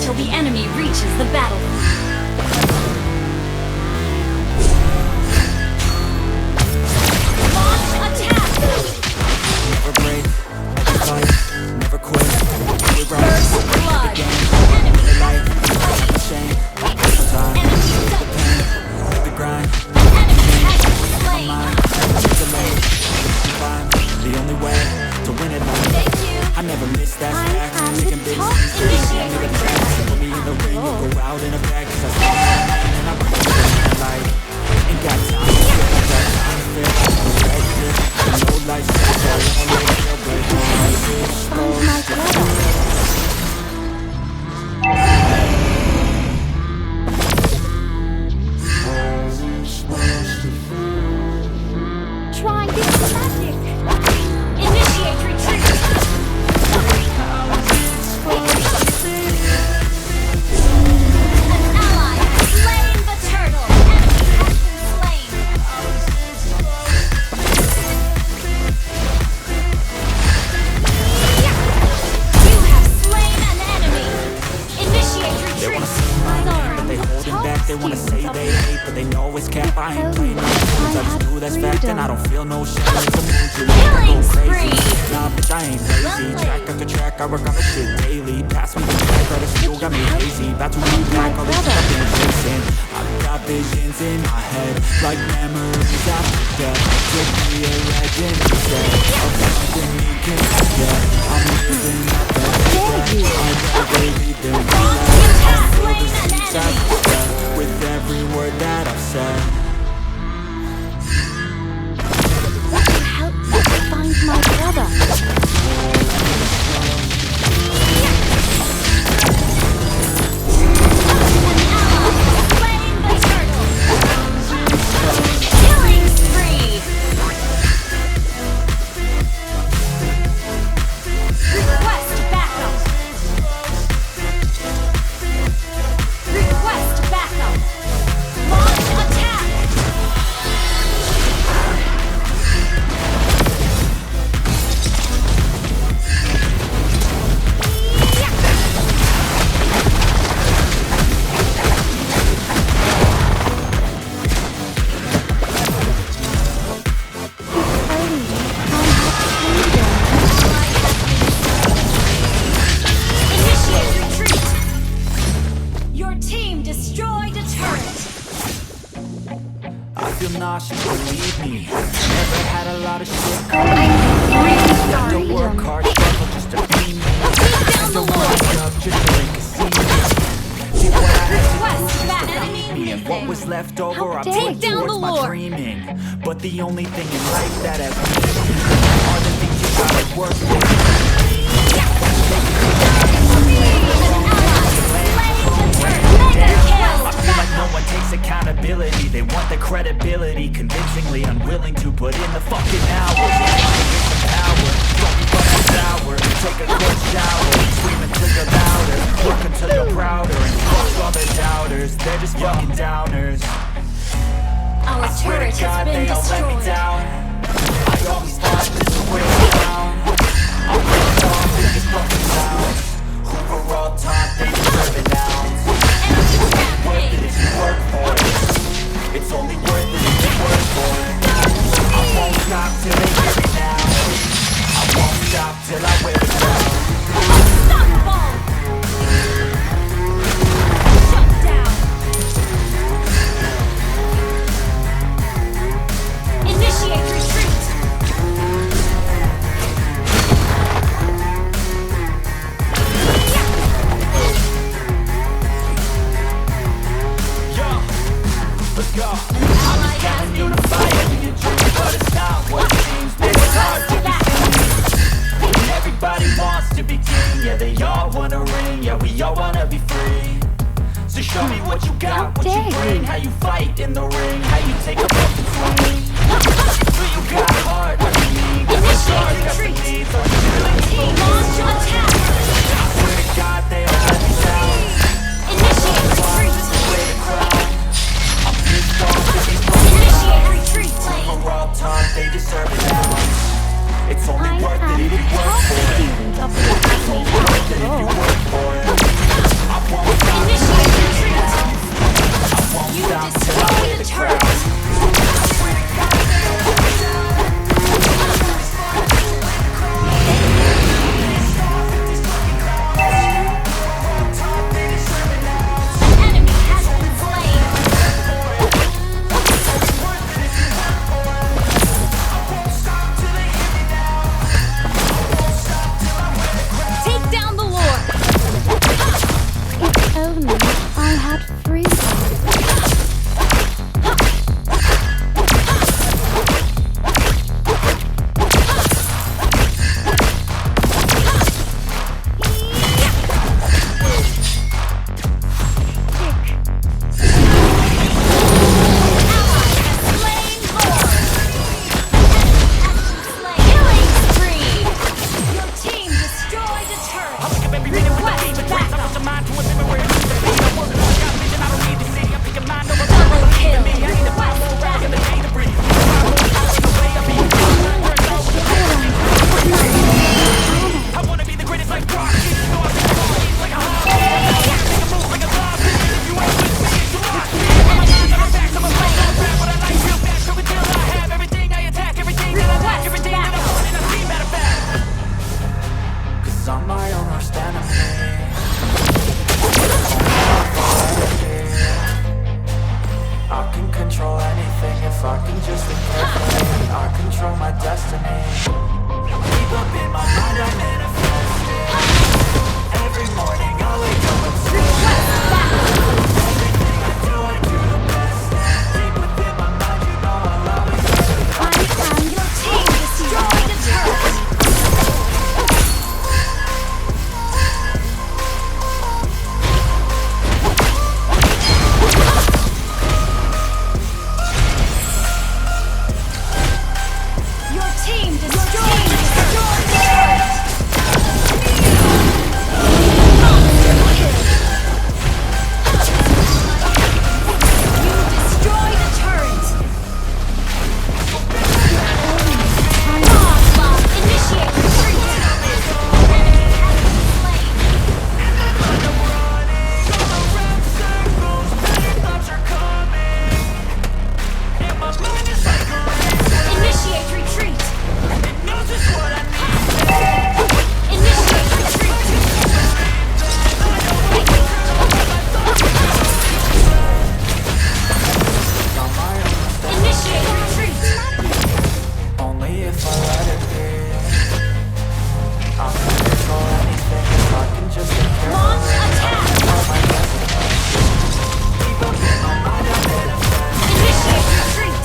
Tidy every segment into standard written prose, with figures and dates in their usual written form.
until the enemy reaches the battlefield. Launch attack! Never break, never fight, never quit. Do it right. First blood. Enemy life, never shame. No time, the pain, the grind. Enemy has been slain. Never delay, climb. The only way to win it life. Thank you. I never miss that fact. Taking big top swings, initiator. I'm the tracks. Put me in the ring, you go out in a bag. 'Cause I see and I bring the light. Ain't got time to fit, ain't got time to fit. No life says I won't let it go, but Try this magic. Initiate retreat. An ally has slain the turtle. Enemy has been slain. You have slain an enemy. Initiate retreat. they wanna see my name, but they holding back. They wanna say they hate, but they know it's cap. I ain't playing no games. I just do that's fact, and I don't feel no shame. It's a mood you make me go crazy. Nah, bitch, I ain't lazy. Track after track, I work on this shit daily. Pass me the track, right? This fuel got me hazy. About to move back, all this stuff I've been chasing. I've got visions in my head, like memories after death. Could be a legend instead of something you can forget. I'm living up that day. I never leave them. You have slain an enemy. With every word that I've said. Help me find my brother. An ally has slain the turtle. Killing spree. Request backup. Request backup. Launch attack. Initiate retreat. Your team destroyed a turret. I feel nauseous, believe me. Never had a lot of shit come. Have to work hard, struggle just to be me. Have to work up just so they can see me. Did what I had Request to back. do just to be me. And what was left over, I Take put down towards the my Lord. dreaming. But the only thing in life that has meaning are the things you gotta work for. I feel like no one takes accountability. They want the credibility, convincingly unwilling to put in the fucking hours. Power, don't be fucking sour. Take a quick shower, scream until you're louder. Work until you're prouder, and fuck all the doubters. They're just fucking downers. Our I swear turret to God, has been they all let me destroyed. down. I always thought this was where I'm down. I'm pissed off with these fucking clowns who were all taught they deserve it now. Worth it if you work for it. It's only worth it if you work for it. I won't stop till they hear it now. I won't stop till I wear it down. Unstoppable! Shut down! Initiate retreat! Yo, let's go. I'm just telling you to fight for your dreams, but it's not what it seems. It's hard to be seen. And everybody wants to be king. Yeah, they all wanna ring. Yeah, we all wanna be free. So show me what you got, what you bring. How you fight in the ring, how you take up the swing. So you got heart, like me. Got the scars, got the needs. Team launch attack! I swear to God, they all let me down. Initiate retreat! Way to crown. I'm pissed off with these Initiate retreat! we're all taught they deserve it now. It's only I worth it am if the you work top for it. student of the It's only worth it if you work for it. I won't I'm my own worst enemy. I can control anything if I can just think carefully. I control my destiny. Deep up in my mind I manifest it. Every morning I wake up and say everything I do the best. Deep within my mind you know I'll always do the best. Your team destroyed a turret. Your team destroyed a turret. You destroyed a turret. Onslaught, initiate retreat. Enemy has been slain. Initiate retreat. Initiate retreat. Initiate retreat. Only if I let it be. I can control anything if I can just think carefully. Launch attack. Initiate retreat.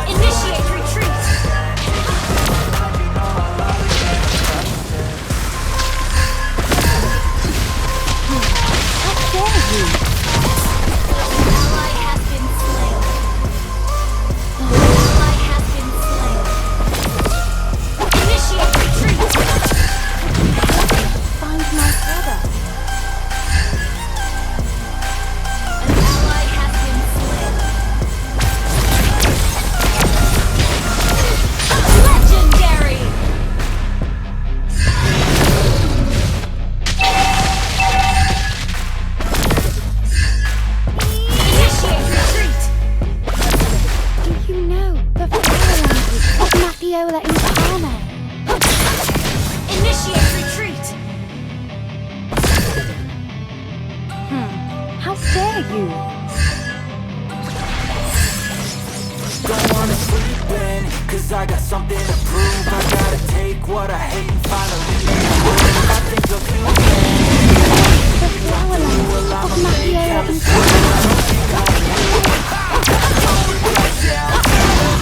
Initiate retreat. How dare you? Ally has been slain. Ally has been slain. Initiate retreat. Find my brother. An ally has been slain. Legendary. Initiate retreat. Do you know the fire language of Mapiola Incarnate? Initiate retreat. How dare you? Don't wanna sleep in, cause I got something to prove. I gotta take what I hate and finally make it move. I think of you, The flower language of Mapiola Incarnate.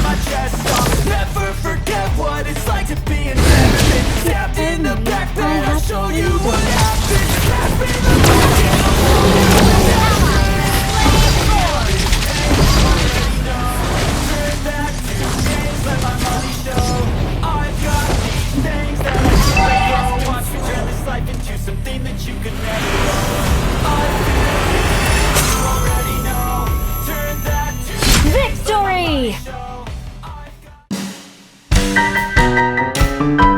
my chest. I'll never forget what it's like to be in heaven. Stabbed in the back bed, I'll show you what happens. Stab in the let my money show. I've got these things that I can't go. Watch me turn this life into something that you could never know. I feel it, you already know. Turn that to Victory! show. I've got